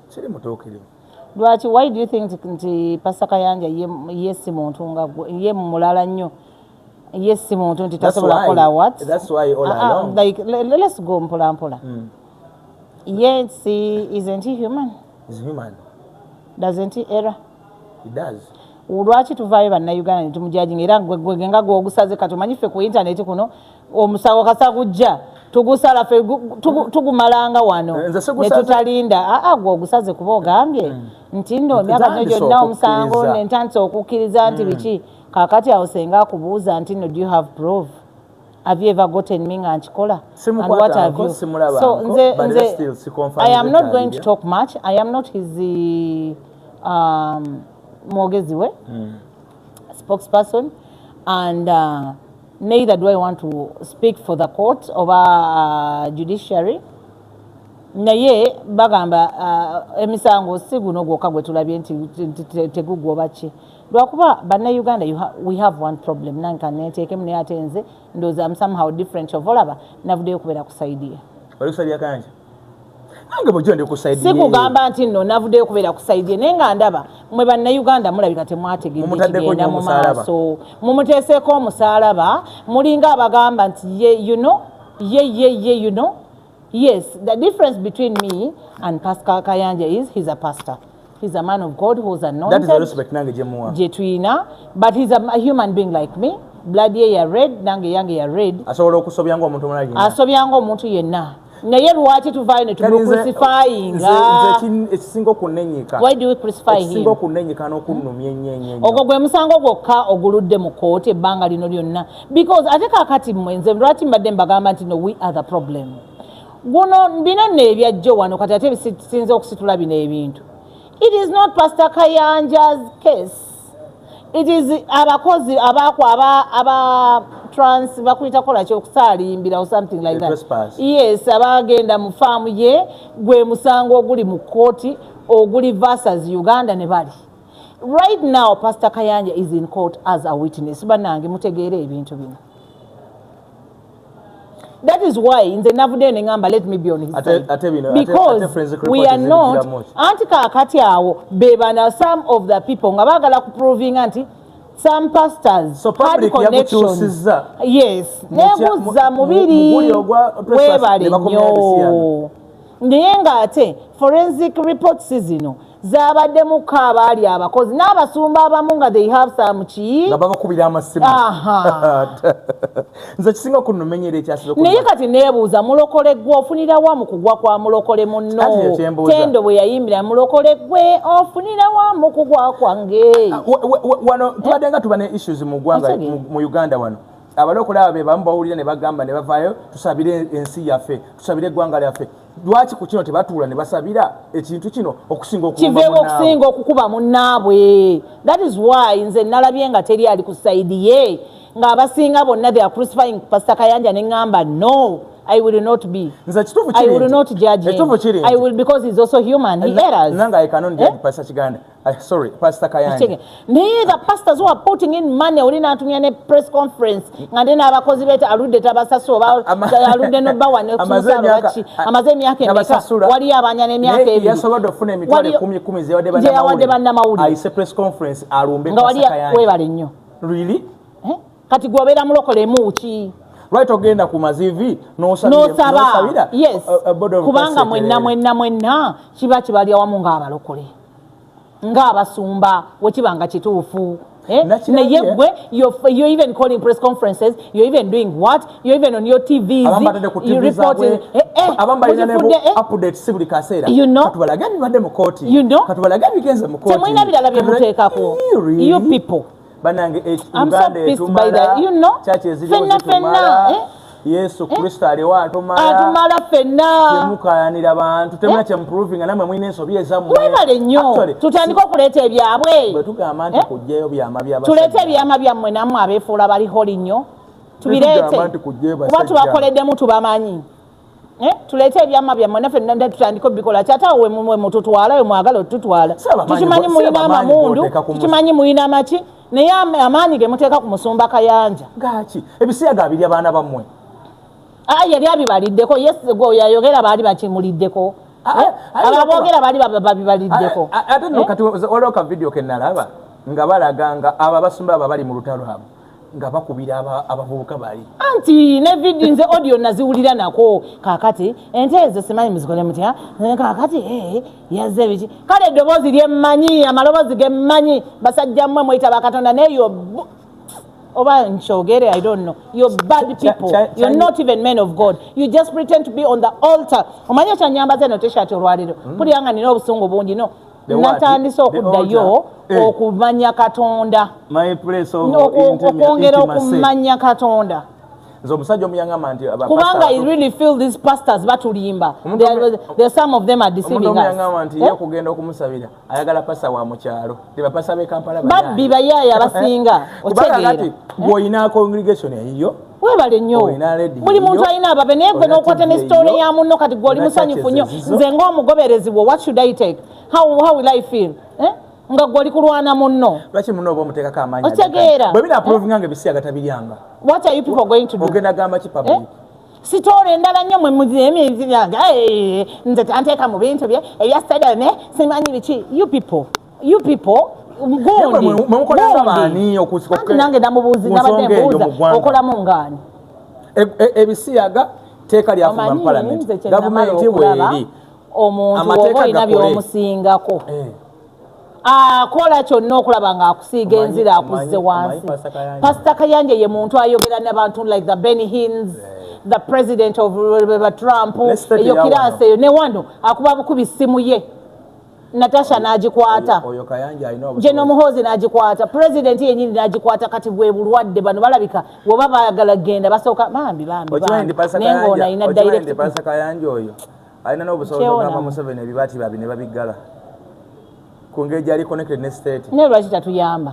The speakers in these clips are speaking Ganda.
Siri mutuukirivu. Lwaki, why do you think nti Pastor Kayanja ye si muntu nga ye mulala nnyo? Yes, Simon, what? That's why all along. Like, let's go mpola. Yes, isn't he human? He's human. Doesn't he error? He does. Lwaki tuvayo banna Uganda tumujajinga era gwe nga gwogusaze katumanyi ffe ku internet kuno omusawo kasagujja tugusala ffe tugumalanga wano ne tutalinda gwogusaze kuba ogambye nti ndo myaka gyonna omusango n'entandise okukkiriza nti biki kakati awo senga akubuuza nti no, do you have proof? Have you ever gotten me nga nkikola? And what have you? So I am not going to talk much. I am not his Mogeziwe spokesperson, and neither do I want to speak for the court of our judiciary. Naye bagamba emisango si guno gwokka gwe tulabye nti tegugwoba ki lwakuba bannayuganda we have one problem nanka neteekemu naye ate nze ndowooza am somehow different of olaba navuddeyo kubeera kusaidiye olusaidiya Kayanja nange bw'ojjo ndi kusaidiye si kugamba nti nno navuddeyo kubeera kusaidiye naye nga ndaba mwe bannayuganda mulabika temwategeera ekigenda mu maaso mumuteeseeko omusaalaba mulinga abagamba nti ye you know yes, the difference between me and Pastor Kayanja is he's a pastor. He's a man of God who's anointed. That is the respect nange jemuwa. Jetuina, but he's a human being like me. Blood ye ya red, nange yange ya red. Asobola okusobya ngo omuntu mulala yenna. Asobya ngo omuntu yenna. Naye lwaki tuvayo ne tumucrucifyinga? Ekisinga okunnenyeka. Why do we crucify him? Ekisinga okunnenyeka n'okunnumya ennyo. Ogwo gwe musango gwokka oguludde mu kooti ebbanga lino lyonna. Because ate kaakati mmwe nze lwaki mbadde mbagamba nti no, we are the problem. Guno bino nne ebyajjo wano kati ate bisinze okusitula bino ebintu. It is not Pastor Kayanja's case. It is abakozi aba trans bakuyita kola ky'okusaalimbira or something like that. Yes, abagenda mu faamu ye gwe musango oguli mu kooti oguli versus Uganda ne bali. Right now Pastor Kayanja is in court as a witness. Banange mutegeere ebintu bino. That is why in the Navude Ngamba let me be on his side. Because we are not anti-kakati awo bebana some of the people nga bagala ku proving anti some pastors had connections. Yes. Nebuza mubiri webale nnyo. Naye nga ate forensic reports zino zabadde muka abaali abakozi n'abasumba abamu nga they have some ki nga babakubira amasimu nze kisinga kunnumenyera ekyasize naye kati neebuuza mulokole gwe ofunira wa mu kugwa kwa mulokole munno tendo bwe yayimbira mulokole gwe ofunira wa mu kugwa kwange wano tubadde nga tuba ne issues mu ggwanga mu Uganda wano abalokole abo be bamu bawulira ne bagamba ne bavaayo tusabire ensi yaffe tusabire eggwanga lyaffe lwaki ku kino tebatuula ne basabira ekintu kino okusinga okukuba munnaabwe. That is why nze nalabye nga teri ali ku saidi ye nga abasinga bonna they are crucifying Pastor Kayanja ne ngamba no, I will not be. I will not judge him. I will, because he's also human. He errs. Nanga I cannot judge Pastor Chiganda. Sorry, Pastor Kayanja. The pastors who are putting in money olina atumya ne press conference ngande n'abakozi bete aludde tabasaso aludde no bawa ne kumusalachi amaze emyaka emeka wali abanya n'emyaka ebiri yasobodo funa emitwale 10 zewadde banna mawuli ayise press conference alumbe Pastor Kayanja webale nnyo. Really? Kati gwobera mulokole muki right ogenda ku mazivi n'osabira yes kubanga mwenna kiba kibali awamu ng'abalokole ng'abasumba wekibanga kituufu naye gwe you're even calling press conferences, you're even doing what, you're even on your TVs, you reporting updates buli kaseera katubalaga bibadde mu kooti katubalaga bigenze mu kooti temulina birala bye muteekako you people. Banange I'm so pissed by that, you know. Fenna Yesu Kristo aliwa atumala fenna temukayanira abantu temuna improving namwe mwine ensobi ezammwe webale nnyo tutandika okuleeta ebyabwe bwe tugamba nti kujjeyo byama byabasajja tuleete ebyama byammwe nammwe abeefuula bali holi nnyo tubireete kuba tubakoleddemu tubamanyi tuleete ebyama byammwe naffe nanda tutandika obikola kyatawo we mututwala we mwagala otutwala tukimanyi muyina amamundu tukimanyi muyina amaki naye amaanyi ge muteeka ku musumba Kayanja gaki ebisiyaga abiri abaana bammwe yali abibaliddeko yes go yayogera baali bakimuliddeko ababogera bali babibaliddeko ate no kati waliwo ka video ke nalaba nga balaganga abo abasumba abo bali mu lutalo abo nga bakubira abavubuka bali anti ne video nze audio naziwulira nako kakati ente ezo simanyi muzikole mutya kakati yazze biki kale eddoboozi lyemmanyi amaloboozi gemmanyi basajja mmwe mweyita bakatonda neyo oba nchogere I don't know you're bad people you're not even men of God you just pretend to be on the altar omanya kyanyamba zeno t-shirt olwaliro kuli yanga nina obusungu bungi no natandise okuddayo okumanya katonda okwongera okumanya katonda nze omusajja omuyangamba nti kubanga I really feel these pastors batulimba there some of them are deceiving us omuyangamba nti ye kugenda okumusabira ayagala pasa wa mukyalo tebapasa be Kampala babbi bayaaya abasinga otegeera gw'olina congregation eyiyo webale nnyo buli muntu alina ababe naye gwe n'okwata ne story ya munno kati gw'oli musanyufu nnyo nze ng'omugoberezi bwe what should I take how will I feel nga gw'oli kulwana munno lwaki munno oba omuteekako amaanyi otegeera bwe binaaprovinga nga ebisiyaga tabiryanga what are you people going to do ogenda gamba ki public sitore endala nnyo mwe muziyanga nze tanteeka mu bintu bye ebyasadame simanyi biki you people nange nabadde mbuuza okolamu ngaani ebisiyaga teeka lyafuma mu palamenti gavumenti weeri omuntu oba olina by'omusingako akola kyonna okulaba ng'akusiiga enzira akuzze wansi pasita Kayanja ye muntu ayogera n'abantu like the Benny Hinn the president of Trump eyo kiransi eyo ne wano akuba bukubi ssimu ye Natasha n'agikwata nje n'omuhoozi n'agikwata president yennyini n'agikwata kati bwe bulwadde bano balabika bw'oba baagala genda basooka bambi naye ng'ono alina direct pasita Kayanja oyo alina n'obusobozi ogamba Museveni ebibaati babi ne babiggala ku ngeri gyali connected ne state naye lwaki tatuyamba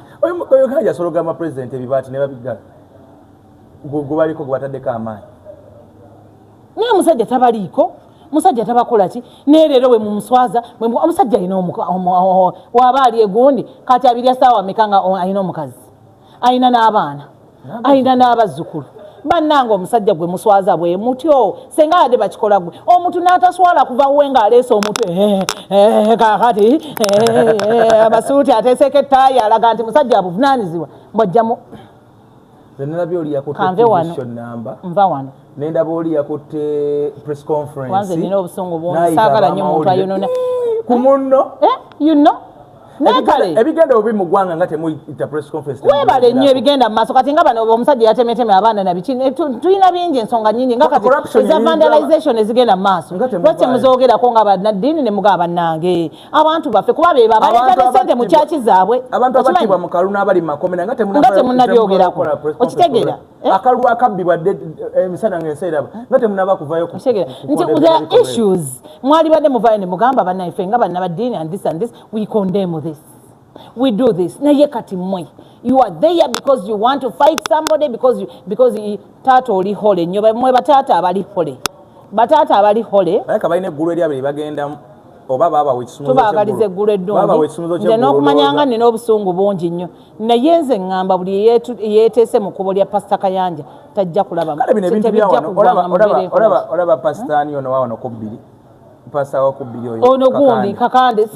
oyo Kayanja asobola ogamba president ebibaati ne babiggala gwe baliko gwe bataddeko amaanyi naye omusajja tabaliiko musajja tabakola ki naye leero we mumuswaza omusajja alina waaba ali egundi kati abiri asaawa ameka nga alina omukazi alina n'abaana alina n'abazzukulu bannanga omusajja gwe muswaza bwe mutyo senga ade bakikola gwe omuntu n'ataswala kuva we ng'aleese omutwe kakati abasuuti ateeseko ettaayi alaga nti musajja abuvunaanyizibwa mbwajjamu kanve wano nva wano nendaba oli yakutte press conference wanze nina obusungu bungi saagala nnyo omuntu ayonona ku munno you know nekale ebigenda obi mu ggwanga nga temuyita press conference webale nnyo ebigenda mu maaso kati nga bano omusajja yatemeteme abaana nabiki tulina bingi ensonga nnyingi nga kati eza vandalization ezigenda mu maaso lwaki muzoogerako nga bannaddiini ne mugaa bannange abantu baffe kuba be babaleeta ne ssente mu kyaki zaabwe abantu abattibwa mu kalulu n'abali mu makomera nga temunnabyogerako okitegeera akalulu akabbibwa emisana ng'enseera nga temunnaba kuvayo nti there issues mwali badde muvayo ne mugamba bannaffe nga bannabaddiini and this we condemn this we do this naye kati mmwe you are there because you want to fight somebody because taata oli hole nnyo mmwe bataata abali hole aleka balina eggulu eryabiri bagendamu oba baabawa ekisumuzo tubaagaliza eggulu eddungi nze n'okumanyanga nina obusungu bungi nnyo naye nze ŋŋamba buli yeeteese mu kkubo lya pasita Kayanja tajja kulaba olaba pasita ani ono waawano ku bbiri pasita wakubbiri oyo ono gundi kakande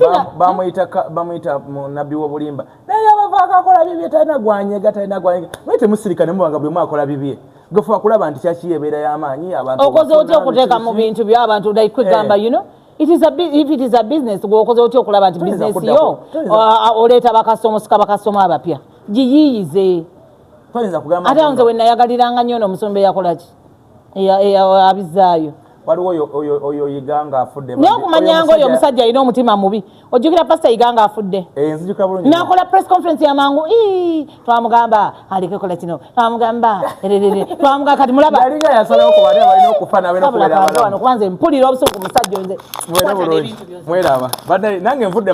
bamuyita nabbi w'obulimba naye abavaako akola bibye talina gwanyega naye temusirika ne mubanga buli mwakola bibye gefuba kulaba nti kyaki ebeera y'amaanyi abantu okoze otya okuteeka mu bintu by'abantu kwegamba you know if it is a business gwokoze otya okulaba nti business yo oleeta bakasomosika bakasoma abapya giyiyize ate nze we nayagaliranga nnyo n'omusumba eyakola ki abizaayo waliwo oyo yiganga afudde naye okumanyanga oyo omusajja alina omutima mubi ojjukira pasita yiganga afudde nakola press conference yamangu twamugamba alikekola kino twamugamba kati mulaba kubanze mpulira obusungu musajja nze mweraba nange nvudde